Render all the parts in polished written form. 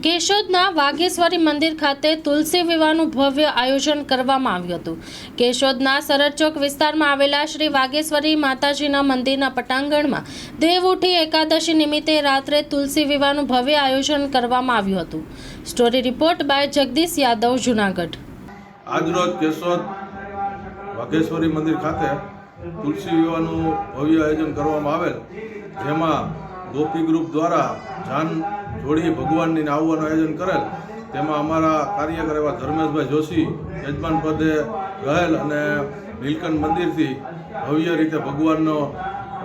કેશોદના વાઘેશ્વરી મંદિર ખાતે તુલસી વિવાહનું ભવ્ય આયોજન કરવામાં આવ્યું હતું। કેશોદના સરહદ ચોક વિસ્તારમાં આવેલા શ્રી વાઘેશ્વરી માતાજીના મંદિરના પટાંગણમાં દેવઉઠી એકાદશી નિમિત્તે રાત્રે તુલસી વિવાહનું ભવ્ય આયોજન કરવામાં આવ્યું હતું। Story report by Jagdish Yadav, Junagadh. આજરોજ કેશોદ વાઘેશ્વરી મંદિર ખાતે તુલસી વિવાહનું ભવ્ય આયોજન કરવામાં આવેલ, જેમાં ગોપી ગ્રુપ દ્વારા જાન જોડી ભગવાનની આવવાનું આયોજન કરેલ। તેમાં અમારા કાર્યકર એવા ધર્મેશભાઈ જોશી યજમાન પદે રહેલ અને નીલકંઠ મંદિરથી ભવ્ય રીતે ભગવાનનો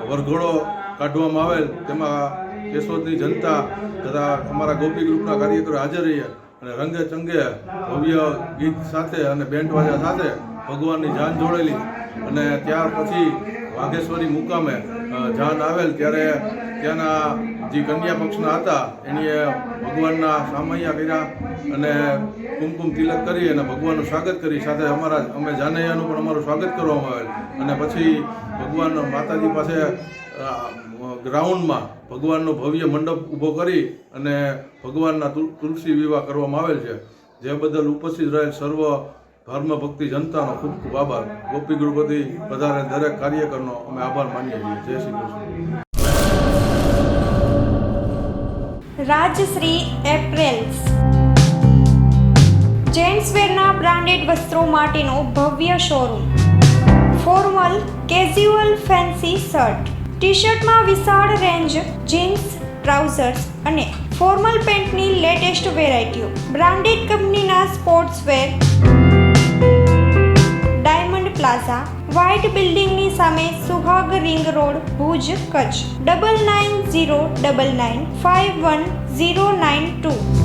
વરઘોડો કાઢવામાં આવેલ। તેમાં કેશોદની જનતા તથા અમારા ગોપી ગ્રુપના કાર્યકરો હાજર રહ્યા અને રંગે ચંગે ભવ્ય ગીત સાથે અને બેન્ડ વાજા સાથે ભગવાનની જાન જોડેલી। અને ત્યાર પછી વાઘેશ્વરી મુકામે જાન આવેલ ત્યારે ત્યાંના જે કન્યા પક્ષના હતા એની ભગવાનના સામૈયા કર્યા અને કુમકુમ તિલક કરી અને ભગવાનનું સ્વાગત કરી, સાથે અમે જાનૈયાનું પણ અમારું સ્વાગત કરવામાં આવેલ। અને પછી ભગવાન માતાજી પાસે ગ્રાઉન્ડમાં ભગવાનનો ભવ્ય મંડપ ઊભો કરી અને ભગવાનના તુલસી વિવાહ કરવામાં આવેલ છે, જે બદલ ઉપસ્થિત રહેલ સર્વ ધર્મ ભક્તિ જનતાનો ખૂબ ખૂબ આભાર। ગોપી ગ્રુપ વતી બધાને દરેક કાર્યકરનો અમે આભાર માનીએ છીએ। જય શ્રી કૃષ્ણ। રાજશ્રી એપ્રેલ્સ જેન્ટ્સવેરના બ્રાન્ડેડ વસ્ત્રો માટેનો ભવ્ય showroom. Formal, casual, fancy shirt, T શર્ટમાં વિશાળ રેન્જ, જીન્સ, ટ્રાઉઝર્સ અને ફોર્મલ પેન્ટની લેટેસ્ટ વેરાયટીઓ। બ્રાન્ડેડ કંપનીના સ્પોર્ટ્સવેર। ડાયમંડ પ્લાઝા, વ્હાઇટ બિલ્ડિંગની સામે, સુહાગ રિંગ રોડ, ભુજ, કચ્છ। 9909951092।